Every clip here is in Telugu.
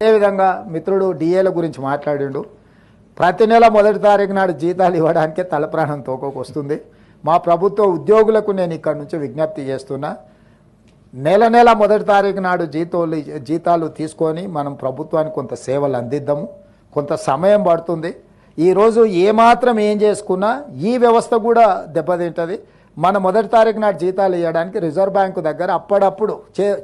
అదేవిధంగా మిత్రుడు డిఏల గురించి మాట్లాడిండు. ప్రతి నెల మొదటి తారీఖు నాడు జీతాలు ఇవ్వడానికే తలప్రాణం తోకొకొస్తుంది. మా ప్రభుత్వ ఉద్యోగులకు నేను ఇక్కడ నుంచి విజ్ఞప్తి చేస్తున్నా, నెల నెల మొదటి తారీఖు నాడు జీతాలు తీసుకొని మనం ప్రభుత్వానికి కొంత సేవలు అందిద్దాము. కొంత సమయం పడుతుంది. ఈరోజు ఏమాత్రం ఏం చేసుకున్నా ఈ వ్యవస్థ కూడా దెబ్బతింటుంది. మన మొదటి తారీఖు నాడు జీతాలు ఇవ్వడానికి రిజర్వ్ బ్యాంకు దగ్గర అప్పుడప్పుడు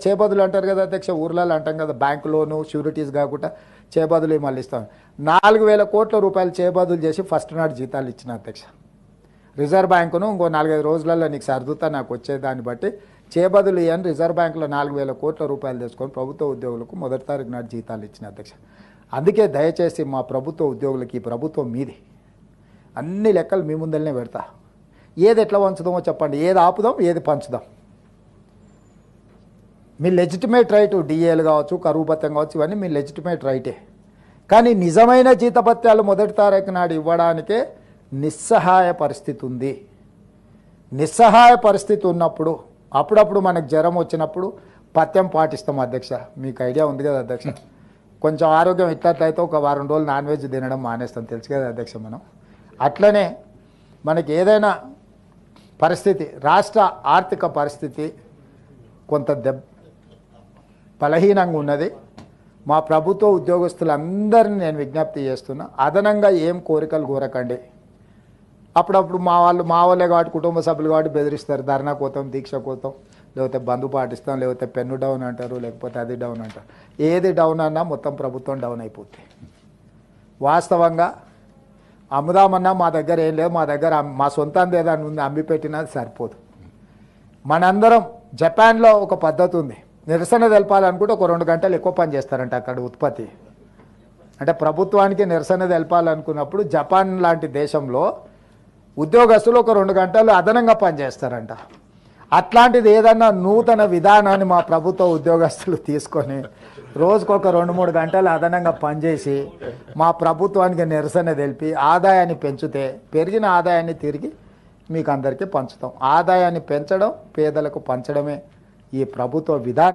చేబదులు అంటారు కదా అధ్యక్ష, ఊర్లలో అంటాం కదా, బ్యాంకు లోను షూరిటీస్ కాకుండా చేబదులు మళ్ళీ ఇస్తాం. 4,000 కోట్ల రూపాయలు చేబదులు చేసి ఫస్ట్ నాడు జీతాలు ఇచ్చిన అధ్యక్ష. రిజర్వ్ బ్యాంకును ఇంకో 4-5 రోజులలో నీకు సర్దుతా నాకు వచ్చేదాన్ని బట్టి చేబదులు ఇవ్వని రిజర్వ్ బ్యాంకులో 4,000 కోట్ల రూపాయలు తెచ్చుకొని ప్రభుత్వ ఉద్యోగులకు మొదటి తారీఖు నాడు జీతాలు ఇచ్చిన అధ్యక్ష. అందుకే దయచేసి మా ప్రభుత్వ ఉద్యోగులకి ఈ ప్రభుత్వం మీది, అన్ని లెక్కలు మీ ముందరనే పెడతా. ఏది ఎట్లా పంచుదామో చెప్పండి, ఏది ఆపుదాం ఏది పంచుదాం. మీ లెజిటిమేట్ రైట్ డిఏలు కావచ్చు, కరువు భత్యం కావచ్చు, ఇవన్నీ మీ లెజిటిమేట్ రైటే. కానీ నిజమైన జీతభత్యాలు మొదటి తారీఖు నాడు ఇవ్వడానికే నిస్సహాయ పరిస్థితి ఉంది. నిస్సహాయ పరిస్థితి ఉన్నప్పుడు అప్పుడప్పుడు మనకు జ్వరం వచ్చినప్పుడు పథ్యం పాటిస్తాం అధ్యక్ష. మీకు ఐడియా ఉంది కదా అధ్యక్ష. కొంచెం ఆరోగ్యం ఇట్లట్లయితే ఒక వారం రోజులు నాన్ వెజ్ తినడం మానేస్తాం, తెలుసు కదా అధ్యక్ష. మనం అట్లనే మనకి ఏదైనా పరిస్థితి, రాష్ట్ర ఆర్థిక పరిస్థితి కొంత బలహీనంగా ఉన్నది. మా ప్రభుత్వ ఉద్యోగస్తులందరినీ నేను విజ్ఞప్తి చేస్తున్నా, అదనంగా ఏం కోరికలు కోరకండి. అప్పుడప్పుడు మా వాళ్ళే కాబట్టి, కుటుంబ సభ్యులు కాబట్టి బెదిరిస్తారు, ధర్నా కోతాం, దీక్ష కోతాం, లేకపోతే బంధు పాటిస్తాం, లేకపోతే పెన్ను డౌన్ అంటారు, లేకపోతే అది డౌన్ అంటారు. ఏది డౌన్ అన్నా మొత్తం ప్రభుత్వం డౌన్ అయిపోతుంది. వాస్తవంగా అమ్ముదామన్నా మా దగ్గర ఏం లేదు, మా దగ్గర మా సొంతంది ఏదైనా ఉంది అమ్మి పెట్టినా సరిపోదు. మనందరం జపాన్లో ఒక పద్ధతి ఉంది, నిరసన తెలపాలనుకుంటే ఒక 2 గంటలు ఎక్కువ పని చేస్తారంట అక్కడ ఉత్పత్తి. అంటే ప్రభుత్వానికి నిరసన తెలపాలనుకున్నప్పుడు జపాన్ లాంటి దేశంలో ఉద్యోగస్తులు ఒక 2 గంటలు అదనంగా పనిచేస్తారంట. అట్లాంటిది ఏదన్నా నూతన విధానాన్ని మా ప్రభుత్వ ఉద్యోగస్తులు తీసుకొని రోజుకొక 2-3 గంటలు అదనంగా పనిచేసి మా ప్రభుత్వానికి నిరసన తెలిపి ఆదాయాన్ని పెంచితే, పెరిగిన ఆదాయాన్ని తిరిగి మీకు అందరికీ పంచుతాం. ఆదాయాన్ని పెంచడం, పేదలకు పంచడమే ఈ ప్రభుత్వ విధానం.